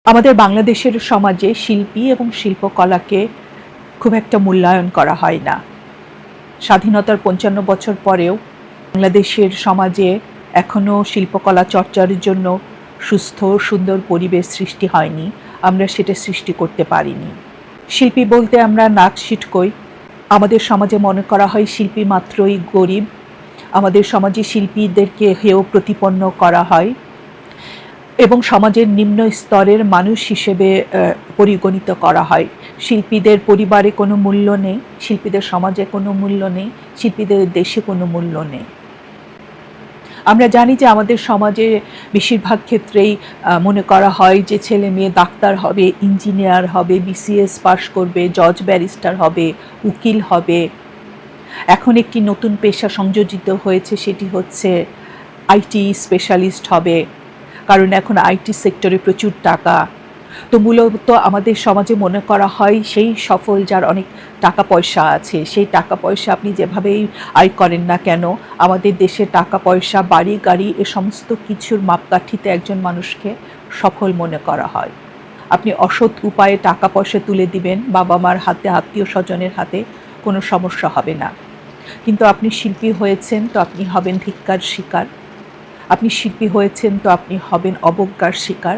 আমাদের বাংলাদেশের সমাজে শিল্পী এবং শিল্পকলাকে খুব একটা মূল্যায়ন করা হয় না। স্বাধীনতার ৫৫ বছর পরেও বাংলাদেশের সমাজে এখনও শিল্পকলা চর্চার জন্য সুস্থ সুন্দর পরিবেশ সৃষ্টি হয়নি। আমরা সেটা সৃষ্টি করতে পারিনি। শিল্পী বলতে আমরা নাক ছিটকই। আমাদের সমাজে মনে করা হয় শিল্পী মাত্রই গরিব। আমাদের সমাজে শিল্পীদেরকে হেয় প্রতিপন্ন করা হয় এবং সমাজের নিম্ন স্তরের মানুষ হিসেবে পরিগণিত করা হয়। শিল্পীদের পরিবারে কোনো মূল্য নেই, শিল্পীদের সমাজে কোনো মূল্য নেই, শিল্পীদের দেশে কোনো মূল্য নেই। আমরা জানি যে আমাদের সমাজে বেশিরভাগ ক্ষেত্রেই মনে করা হয় যে ছেলে মেয়ে ডাক্তার হবে, ইঞ্জিনিয়ার হবে, বিসিএস পাশ করবে, জজ ব্যারিস্টার হবে, উকিল হবে। এখন একটি নতুন পেশা সংযোজিত হয়েছে, সেটি হচ্ছে আইটি স্পেশালিস্ট হবে, কারণ এখন আইটি সেক্টরে প্রচুর টাকা। তো মূলত আমাদের সমাজে মনে করা হয় সেই সফল যার অনেক টাকা পয়সা আছে, সেই টাকা পয়সা আপনি যেভাবেই আয় করেন না কেন, আমাদের দেশে টাকা পয়সা, বাড়ি গাড়ি এ সমস্ত কিছুর মাপকাঠিতে একজন মানুষকে সফল মনে করা হয়। আপনি অসৎ উপায়ে টাকা পয়সা তুলে দিবেন বাবা মার হাতে, আত্মীয় স্বজনের হাতে, কোনো সমস্যা হবে না। কিন্তু আপনি শিল্পী হয়েছেন তো আপনি হবেন ধিক্কার শিকার। আপনি শিল্পী হয়েছেন তো আপনি হবেন অবজ্ঞার শিকার।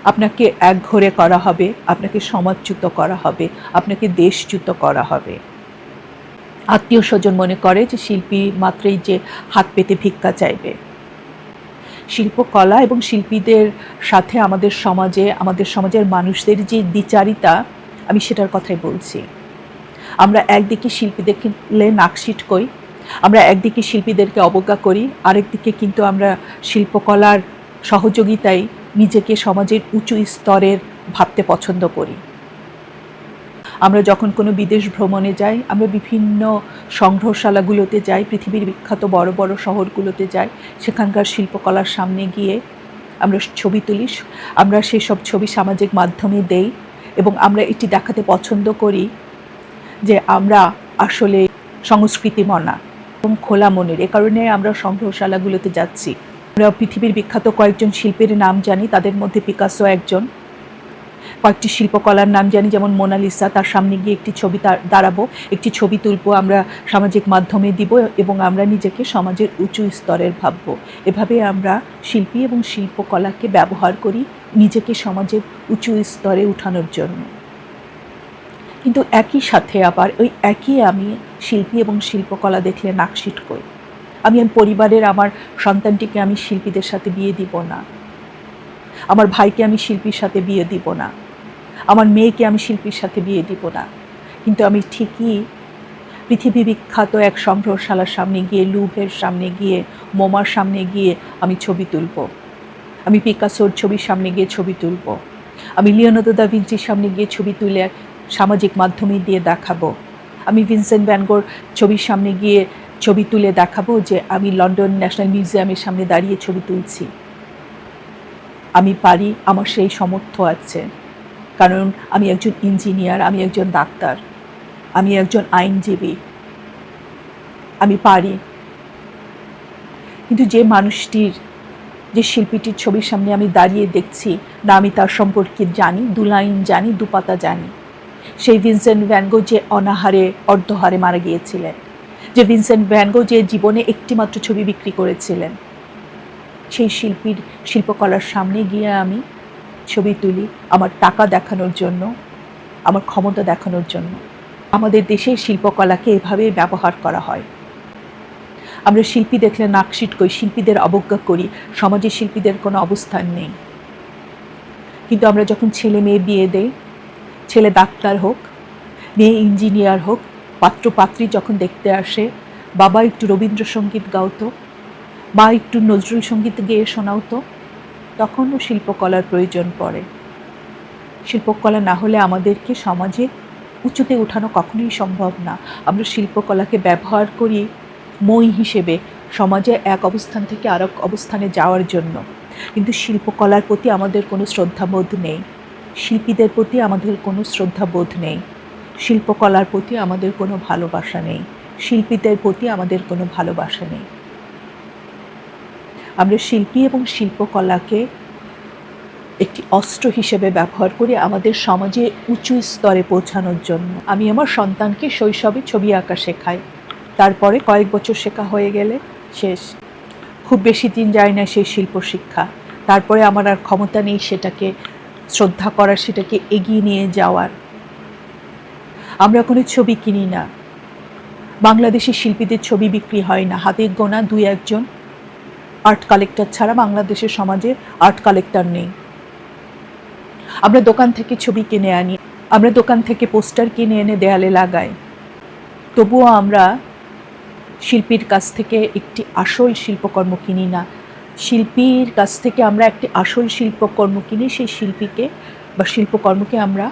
আপনাকে একঘরে করা হবে, আপনাকে সমাজচ্যুত করা হবে, আপনাকে দেশচ্যুত করা হবে। আত্মীয় স্বজন মনে করে যে শিল্পী মাত্রই যে হাত পেতে ভিক্ষা চাইবে। শিল্পকলা এবং শিল্পীদের সাথে আমাদের সমাজের মানুষদের যে দ্বিচারিতা, আমি সেটার কথাই বলছি। আমরা একদিকে শিল্পীদেরকে নাক ছিটকই, আমরা একদিকে শিল্পীদেরকে অবজ্ঞা করি, আরেকদিকে কিন্তু আমরা শিল্পকলার সহযোগিতায় নিজেকে সমাজের উঁচু স্তরের ভাবতে পছন্দ করি। আমরা যখন কোনো বিদেশ ভ্রমণে যাই, আমরা বিভিন্ন সংগ্রহশালাগুলোতে যাই, পৃথিবীর বিখ্যাত বড় বড় শহরগুলোতে যাই, সেখানকার শিল্পকলার সামনে গিয়ে আমরা ছবি তুলি, আমরা সেসব ছবি সামাজিক মাধ্যমে দেই এবং আমরা এটি দেখাতে পছন্দ করি যে আমরা আসলে সংস্কৃতিমনা এবং খোলা মনের। এ কারণে আমরা সংগ্রহশালাগুলোতে যাচ্ছি। আমরা পৃথিবীর বিখ্যাত কয়েকজন শিল্পীর নাম জানি, তাদের মধ্যে পিকাসো একজন। কয়েকটি শিল্পকলার নাম জানি, যেমন মোনালিসা। তার সামনে গিয়ে একটি ছবি দাঁড়াবো, একটি ছবি তুলবো, আমরা সামাজিক মাধ্যমে দিব এবং আমরা নিজেকে সমাজের উঁচু স্তরের ভাববো। এভাবে আমরা শিল্পী এবং শিল্পকলাকে ব্যবহার করি নিজেকে সমাজের উঁচু স্তরে উঠানোর জন্য। কিন্তু একই সাথে আবার ওই একই আমি শিল্পী এবং শিল্পকলা দেখলে নাক ছিটকই। আমি পরিবারের আমার সন্তানটিকে আমি শিল্পীদের সাথে বিয়ে দিব না, আমার ভাইকে আমি শিল্পীর সাথে বিয়ে দিব না, আমার মেয়েকে আমি শিল্পীর সাথে বিয়ে দিব না। কিন্তু আমি ঠিকই পৃথিবী বিখ্যাত এক সংগ্রহশালার সামনে গিয়ে, লুভের সামনে গিয়ে, মোমার সামনে গিয়ে আমি ছবি তুলব। আমি পিকাসোর ছবির সামনে গিয়ে ছবি তুলব। আমি লিওনার্দো দা ভিঞ্চির সামনে গিয়ে ছবি তুলে সামাজিক মাধ্যমে দিয়ে দেখাবো। আমি ভিনসেন্ট ভ্যান গোর ছবির সামনে গিয়ে ছবি তুলে দেখাবো যে আমি লন্ডন ন্যাশনাল মিউজিয়ামের সামনে দাঁড়িয়ে ছবি তুলছি। আমি পারি, আমার সেই সামর্থ্য আছে, কারণ আমি একজন ইঞ্জিনিয়ার, আমি একজন ডাক্তার, আমি একজন আইনজীবী, আমি পারি। কিন্তু যে মানুষটির, যে শিল্পীটির ছবির সামনে আমি দাঁড়িয়ে দেখছি না, আমি তার সম্পর্কে জানি, 2 লাইন জানি, 2 পাতা জানি। সেই ভিনসেন্ট ভ্যান গো যে অনাহারে, অর্ধহারে মারা গিয়েছিলেন, যে ভিনসেন্ট ভ্যান গো যে জীবনে একটি মাত্র ছবি বিক্রি করেছিলেন, সেই শিল্পীর শিল্পকলার সামনে গিয়ে আমি ছবি তুলি আমার টাকা দেখানোর জন্য, আমার ক্ষমতা দেখানোর জন্য। আমাদের দেশে শিল্পকলাকে এভাবে ব্যবহার করা হয়। আমরা শিল্পী দেখলে নাক ছিটকই, শিল্পীদের অবজ্ঞা করি, সমাজে শিল্পীদের কোনো অবস্থান নেই। কিন্তু আমরা যখন ছেলে মেয়ে বিয়ে দেই, ছেলে ডাক্তার হোক, মেয়ে ইঞ্জিনিয়ার হোক, পাত্র পাত্রী যখন দেখতে আসে, বাবা একটু রবীন্দ্রসঙ্গীত গাওতো, মা একটু নজরুল সঙ্গীত গেয়ে শোনাওতো, তখনও শিল্পকলার প্রয়োজন পড়ে। শিল্পকলা না হলে আমাদেরকে সমাজে উঁচুতে ওঠানো কখনোই সম্ভব না। আমরা শিল্পকলাকে ব্যবহার করি মই হিসেবে সমাজে এক অবস্থান থেকে আরেক অবস্থানে যাওয়ার জন্য। কিন্তু শিল্পকলার প্রতি আমাদের কোনো শ্রদ্ধাবোধ নেই, শিল্পীদের প্রতি আমাদের কোনো শ্রদ্ধাবোধ নেই, শিল্পকলার প্রতি আমাদের কোনো ভালোবাসা নেই, শিল্পীদের প্রতি আমাদের কোনো ভালোবাসা নেই। আমরা শিল্পী এবং শিল্পকলাকে একটি অস্ত্র হিসেবে ব্যবহার করি আমাদের সমাজে উঁচু স্তরে পৌঁছানোর জন্য। আমি আমার সন্তানকে শৈশবে ছবি আঁকা শেখাই, তারপরে কয়েক বছর শেখা হয়ে গেলে শেষ, খুব বেশি দিন যায় না সেই শিল্প শিক্ষা, তারপরে আমার আর ক্ষমতা নেই সেটাকে শ্রদ্ধা করার, সেটাকে এগিয়ে নিয়ে যাওয়ার। আমরা কোনো ছবি কিনি না, বাংলাদেশের শিল্পীদের ছবি বিক্রি হয় না, হাতে গোনা দুই একজন আর্ট কালেক্টর ছাড়া বাংলাদেশের সমাজে আর্ট কালেক্টর নেই। আমরা দোকান থেকে ছবি কিনে আনি, আমরা দোকান থেকে পোস্টার কিনে এনে দেয়ালে লাগাই, তবুও আমরা শিল্পীর কাছ থেকে একটি আসল শিল্পকর্ম কিনি না। শিল্পীর কাছ থেকে আমরা একটি আসল শিল্পকর্ম কিনে সেই শিল্পীকে বা শিল্পকর্মকে আমরা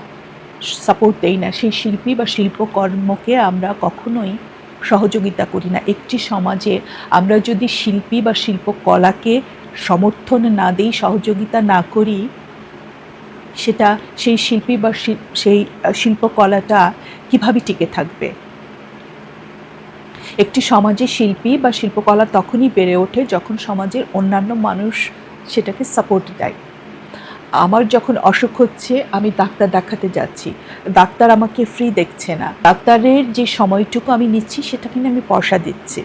সাপোর্ট দেই না, সেই শিল্পী বা শিল্পকর্মকে আমরা কখনোই সহযোগিতা করি না। একটি সমাজে আমরা যদি শিল্পী বা শিল্পকলাকে সমর্থন না দিই, সহযোগিতা না করি, সেটা সেই শিল্পী বা সেই শিল্পকলাটা কিভাবে টিকে থাকবে? একটি সমাজে শিল্পী বা শিল্পকলা তখনই বেড়ে ওঠে যখন সমাজের অন্যান্য মানুষ সেটাকে সাপোর্ট দেয়। আমার যখন অসুখ হচ্ছে, আমি ডাক্তার দেখাতে যাচ্ছি, ডাক্তার আমাকে ফ্রি দেখছে না, ডাক্তারের যে সময়টুকু আমি নিচ্ছি সেটা কিন্তু আমি পয়সা দিচ্ছি,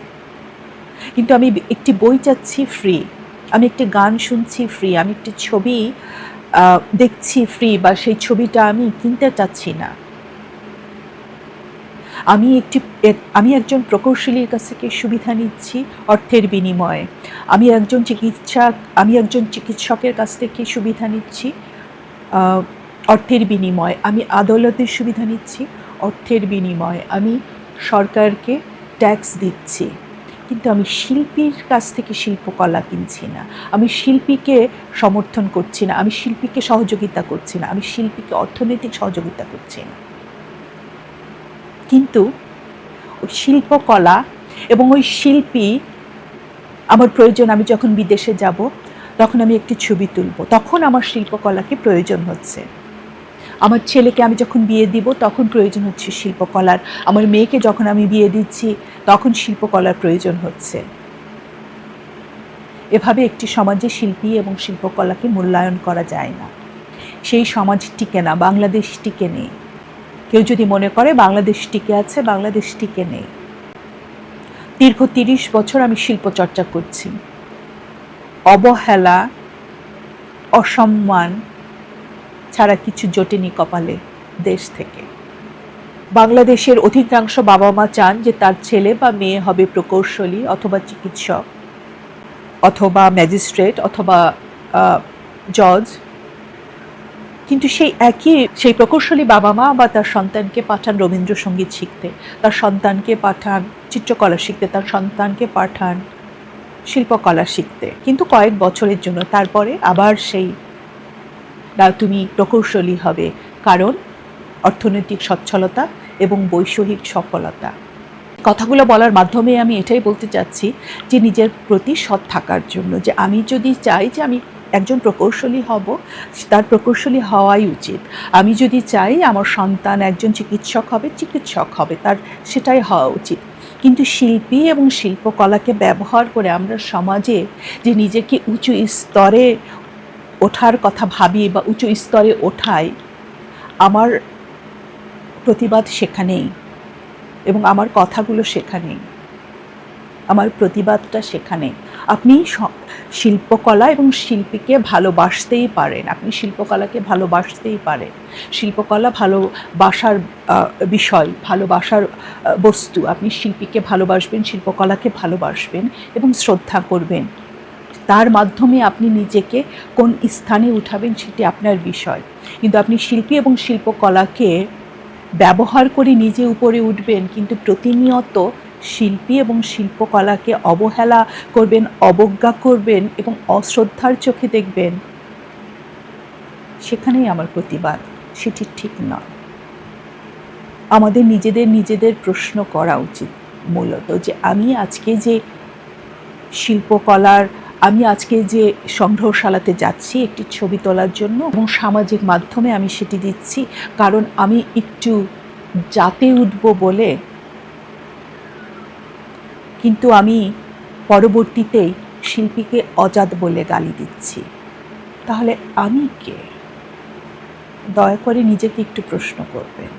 কিন্তু আমি একটি বই চাচ্ছি ফ্রি, আমি একটি গান শুনছি ফ্রি, আমি একটি ছবি দেখছি ফ্রি, বা সেই ছবিটা আমি কিনতে চাচ্ছি না। আমি একজন প্রকৌশলীর কাছ থেকে সুবিধা নিচ্ছি অর্থের বিনিময়ে, আমি একজন চিকিৎসকের কাছ থেকে সুবিধা নিচ্ছি অর্থের বিনিময়ে, আমি আদালতের সুবিধা নিচ্ছি অর্থের বিনিময়ে, আমি সরকারকে ট্যাক্স দিচ্ছি, কিন্তু আমি শিল্পীর কাছ থেকে শিল্পকলা কিনছি না, আমি শিল্পীকে সমর্থন করছি না, আমি শিল্পীকে সহযোগিতা করছি না, আমি শিল্পীকে অর্থনৈতিক সহযোগিতা করছি না। কিন্তু ওই শিল্পকলা এবং ওই শিল্পী আমার প্রয়োজন। আমি যখন বিদেশে যাব তখন আমি একটি ছবি তুলব, তখন আমার শিল্পকলাকে প্রয়োজন হচ্ছে। আমার ছেলেকে আমি যখন বিয়ে দিব তখন প্রয়োজন হচ্ছে শিল্পকলার, আমার মেয়েকে যখন আমি বিয়ে দিচ্ছি তখন শিল্পকলার প্রয়োজন হচ্ছে। এভাবে একটি সমাজে শিল্পী এবং শিল্পকলাকে মূল্যায়ন করা যায় না। সেই সমাজ টিকে না, বাংলাদেশ টিকে নেই। কেউ যদি মনে করে বাংলাদেশ টিকে আছে, বাংলাদেশ টিকে নেই। দীর্ঘ 30 বছর আমি শিল্প চর্চা করছি, অবহেলা, অসম্মান ছাড়া কিছু জোটেনি কপালে দেশ থেকে। বাংলাদেশের অধিকাংশ বাবা মা চান যে তার ছেলে বা মেয়ে হবে প্রকৌশলী অথবা চিকিৎসক অথবা ম্যাজিস্ট্রেট অথবা জজ, কিন্তু সেই প্রকৌশলী বাবা মা বা তার সন্তানকে পাঠান রবীন্দ্রসঙ্গীত শিখতে, তার সন্তানকে পাঠান চিত্রকলা শিখতে, তার সন্তানকে পাঠান শিল্পকলা শিখতে, কিন্তু কয়েক বছরের জন্য, তারপরে আবার সেই না তুমি প্রকৌশলী হবে, কারণ অর্থনৈতিক সচ্ছলতা এবং বৈষয়িক সফলতা। কথাগুলো বলার মাধ্যমে আমি এটাই বলতে চাচ্ছি যে নিজের প্রতি সৎ থাকার জন্য, যে আমি যদি চাই যে আমি একজন প্রকৌশলী হব, তার প্রকৌশলী হওয়াই উচিত। আমি যদি চাই আমার সন্তান একজন চিকিৎসক হবে, তার সেটাই হওয়া উচিত। কিন্তু শিল্পী এবং শিল্পকলাকে ব্যবহার করে আমরা সমাজে যে নিজেকে উঁচু স্তরে ওঠার কথা ভাবি বা উঁচু স্তরে ওঠাই, আমার প্রতিবাদ সেখানেই এবং আমার কথাগুলো সেখানেই, আমার প্রতিবাদটা সেখানে। আপনি শিল্পকলা এবং শিল্পীকে ভালোবাসতেই পারেন, আপনি শিল্পকলাকে ভালোবাসতেই পারেন। শিল্পকলা ভালোবাসার বিষয়, ভালোবাসার বস্তু। আপনি শিল্পীকে ভালোবাসবেন, শিল্পকলাকে ভালোবাসবেন এবং শ্রদ্ধা করবেন। তার মাধ্যমে আপনি নিজেকে কোন স্থানে উঠাবেন সেটি আপনার বিষয়, কিন্তু আপনি শিল্পী এবং শিল্পকলাকে ব্যবহার করে নিজে উপরে উঠবেন, কিন্তু প্রতিনিয়ত শিল্পী এবং শিল্পকলাকে অবহেলা করবেন, অবজ্ঞা করবেন এবং অশ্রদ্ধার চোখে দেখবেন, সেখানেই আমার প্রতিবাদ। সেটি ঠিক নয়। আমাদের নিজেদের প্রশ্ন করা উচিত মূলত, যে আমি আজকে যে শিল্পকলার, আমি আজকে যে সংগ্রহশালাতে যাচ্ছি একটি ছবি তোলার জন্য এবং সামাজিক মাধ্যমে আমি সেটি দিচ্ছি কারণ আমি একটু জাতে উঠব বলে, কিন্তু আমি পরবর্তীতেই শিল্পীকে অজাত বলে গালি দিচ্ছি। তাহলে আমি কে? দয়া করে নিজেকে একটু প্রশ্ন করবেন।